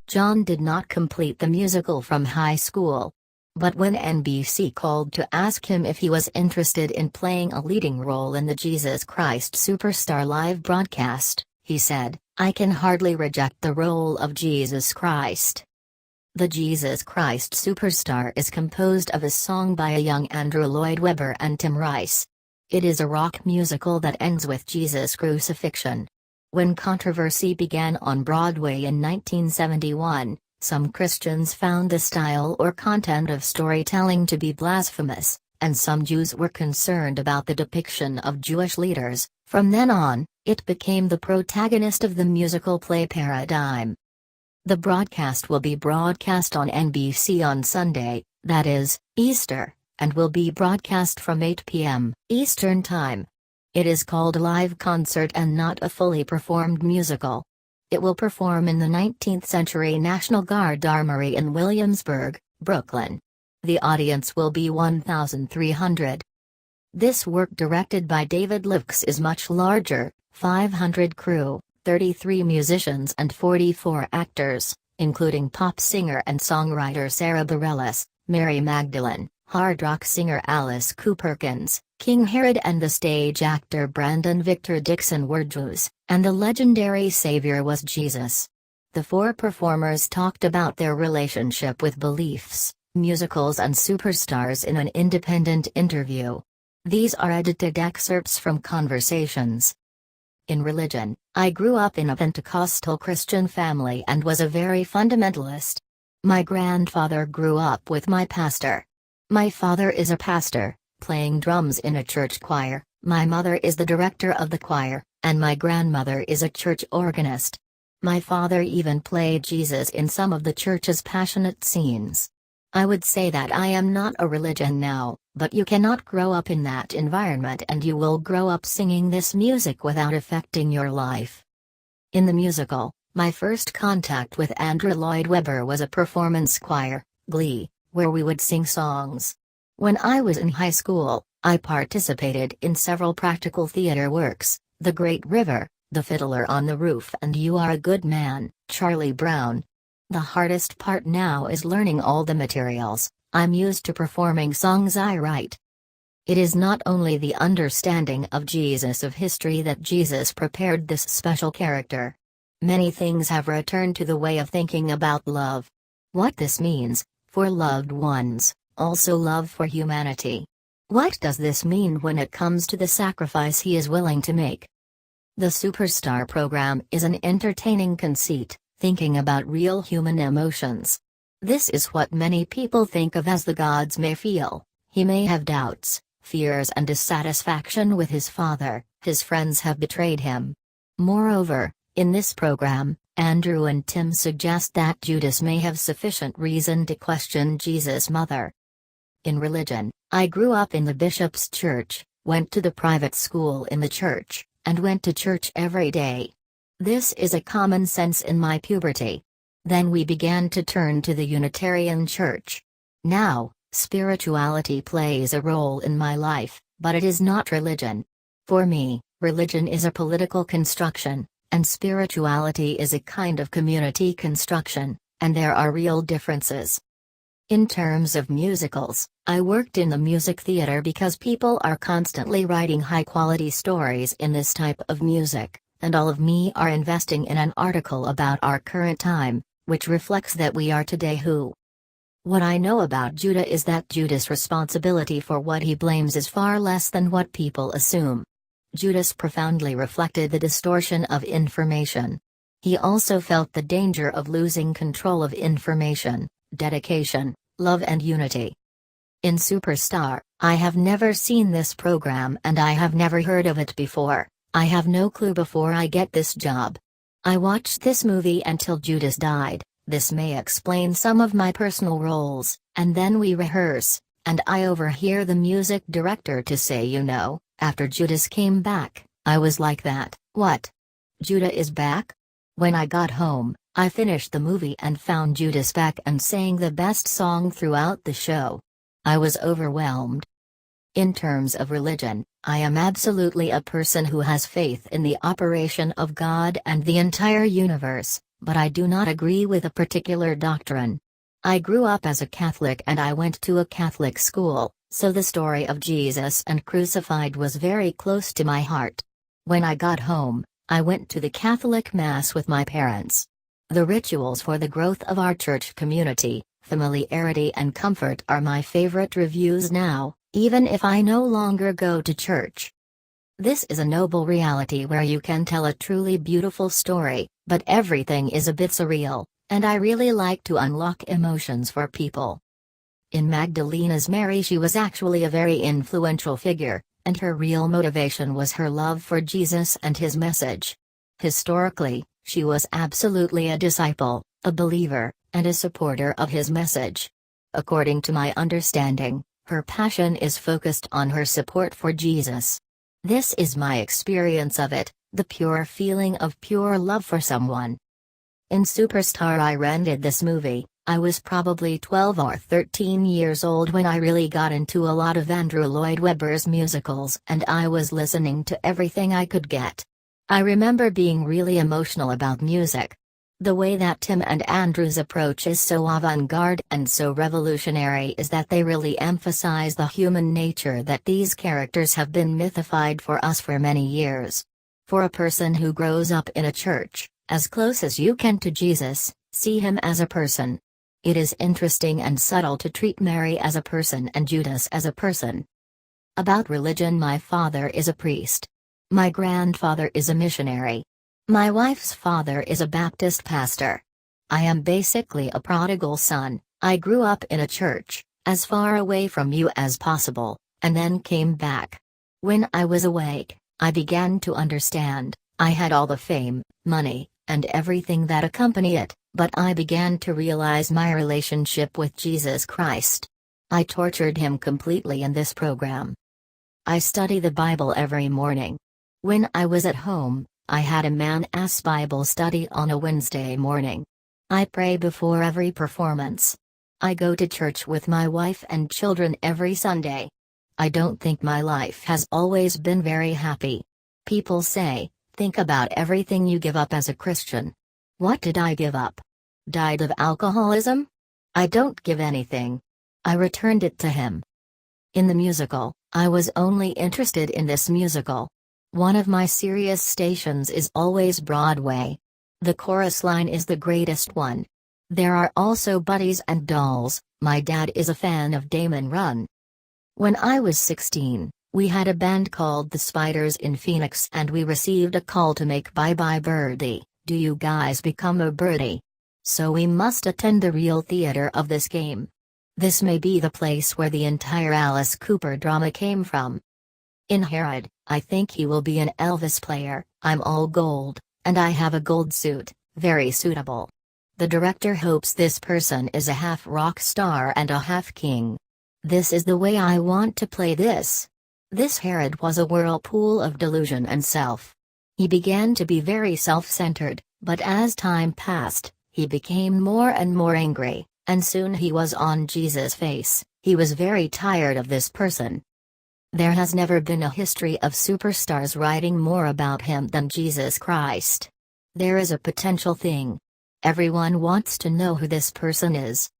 John did not complete the musical from high school. But when NBC called to ask him if he was interested in playing a leading role in the Jesus Christ Superstar live broadcast, he said, "I can hardly reject the role of Jesus Christ." The Jesus Christ Superstar is composed of a song by a young Andrew Lloyd Webber and Tim Rice. It is a rock musical that ends with Jesus' crucifixion. When controversy began on Broadway in 1971, some Christians found the style or content of storytelling to be blasphemous, and some Jews were concerned about the depiction of Jewish leaders. From then on, it became the protagonist of the musical play paradigm. The broadcast will be broadcast on NBC on Sunday, that is, Easter, and will be broadcast from 8 p.m. Eastern Time. It is called a live concert and not a fully performed musical. It will perform in the 19th century National Guard Armory in Williamsburg, Brooklyn. The audience will be 1,300. This work, directed by David Lipks, is much larger: 500 crew, 33 musicians and 44 actors, including pop singer and songwriter Sarah Bareilles, Mary Magdalene, hard rock singer Alice Cooperkins, King Herod and the stage actor Brandon Victor Dixon were Jews, and the legendary Savior was Jesus. The four performers talked about their relationship with beliefs, musicals and superstars in an independent interview. These are edited excerpts from conversations. In religion, I grew up in a Pentecostal Christian family and was a very fundamentalist. My grandfather grew up with my pastor. My father is a pastor, playing drums in a church choir, my mother is the director of the choir, and my grandmother is a church organist. My father even played Jesus in some of the church's passionate scenes. I would say that I am not a religion now, but you cannot grow up in that environment and you will grow up singing this music without affecting your life. In the musical, my first contact with Andrew Lloyd Webber was a performance choir, Glee, where we would sing songs. When I was in high school, I participated in several practical theater works: The Great River, The Fiddler on the Roof and You Are a Good Man, Charlie Brown. The hardest part now is learning all the materials. I'm used to performing songs I write. It is not only the understanding of Jesus of history that Jesus prepared this special character. Many things have returned to the way of thinking about love. What this means, for loved ones, also love for humanity. What does this mean when it comes to the sacrifice he is willing to make? The Superstar program is an entertaining conceit, thinking about real human emotions. This is what many people think of as the gods may feel. He may have doubts, fears and dissatisfaction with his father, his friends have betrayed him. Moreover, in this program, Andrew and Tim suggest that Judas may have sufficient reason to question Jesus' mother. In religion, I grew up in the bishop's church, went to the private school in the church, and went to church every day. This is a common sense in my puberty. Then we began to turn to the Unitarian Church. Now, spirituality plays a role in my life, but it is not religion. For me, religion is a political construction, and spirituality is a kind of community construction, and there are real differences. In terms of musicals, I worked in the music theater because people are constantly writing high-quality stories in this type of music, and all of me are investing in an article about our current time, which reflects that we are today who. What I know about Judah is that Judas' responsibility for what he blames is far less than what people assume. Judas profoundly reflected the distortion of information. He also felt the danger of losing control of information, dedication, love and unity. In Superstar, I have never seen this program and I have never heard of it before. I have no clue before I get this job. I watched this movie until Judas died. This may explain some of my personal roles, and then we rehearse, and I overhear the music director to say, after Judas came back, I was like that, what? Judah is back? When I got home, I finished the movie and found Judas back and sang the best song throughout the show. I was overwhelmed. In terms of religion, I am absolutely a person who has faith in the operation of God and the entire universe, but I do not agree with a particular doctrine. I grew up as a Catholic and I went to a Catholic school, so the story of Jesus and crucified was very close to my heart. When I got home, I went to the Catholic Mass with my parents. The rituals for the growth of our church community, familiarity and comfort are my favorite reviews now, even if I no longer go to church. This is a noble reality where you can tell a truly beautiful story, but everything is a bit surreal, and I really like to unlock emotions for people. In Magdalena's Mary, she was actually a very influential figure, and her real motivation was her love for Jesus and his message. Historically, she was absolutely a disciple, a believer, and a supporter of his message. According to my understanding, her passion is focused on her support for Jesus. This is my experience of it, the pure feeling of pure love for someone. In Superstar, I rented this movie. I was probably 12 or 13 years old when I really got into a lot of Andrew Lloyd Webber's musicals, and I was listening to everything I could get. I remember being really emotional about music. The way that Tim and Andrew's approach is so avant-garde and so revolutionary is that they really emphasize the human nature that these characters have been mythified for us for many years. For a person who grows up in a church, as close as you can to Jesus, see him as a person. It is interesting and subtle to treat Mary as a person and Judas as a person. About religion, my father is a priest. My grandfather is a missionary. My wife's father is a Baptist pastor. I am basically a prodigal son. I grew up in a church, as far away from you as possible, and then came back. When I was awake, I began to understand. I had all the fame, money, and everything that accompany it, but I began to realize my relationship with Jesus Christ. I tortured him completely in this program. I study the Bible every morning. When I was at home, I had a man-ass Bible study on a Wednesday morning. I pray before every performance. I go to church with my wife and children every Sunday. I don't think my life has always been very happy. People say, think about everything you give up as a Christian. What did I give up? Died of alcoholism? I don't give anything. I returned it to him. In the musical, I was only interested in this musical. One of my Sirius stations is always Broadway. The chorus line is the greatest one. There are also Buddies and Dolls. My dad is a fan of Damon Runn. When I was 16, we had a band called the Spiders in Phoenix and we received a call to make Bye Bye Birdie, Do You Guys Become a Birdie? So we must attend the real theater of this game. This may be the place where the entire Alice Cooper drama came from. In Herod, I think he will be an Elvis player. I'm all gold, and I have a gold suit, very suitable. The director hopes this person is a half rock star and a half king. This is the way I want to play this. This Herod was a whirlpool of delusion and self. He began to be very self-centered, but as time passed, he became more and more angry, and soon he was on Jesus' face. He was very tired of this person. There has never been a history of superstars writing more about him than Jesus Christ. There is a potential thing. Everyone wants to know who this person is.